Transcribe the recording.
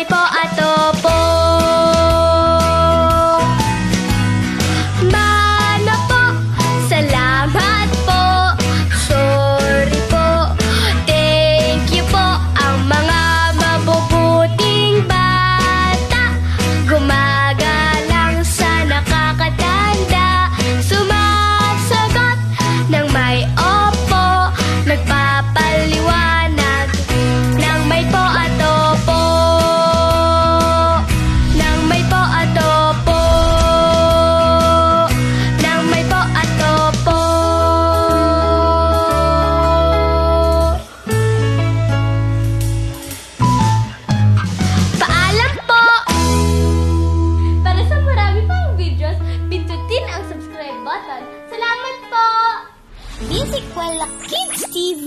may po at opo. Mana po, salamat po, sorry po, thank you po. Ang mga mabubuting bata, gumagalang sa nakakatanda, sumasagot ng may opo, nagpapaliwanag ng may po at opo, ng may po at opo, ng may po at opo. Paalam po! Para sa marami pang videos, pindutin ang subscribe button. Salamat po! Basic Wala Kids TV.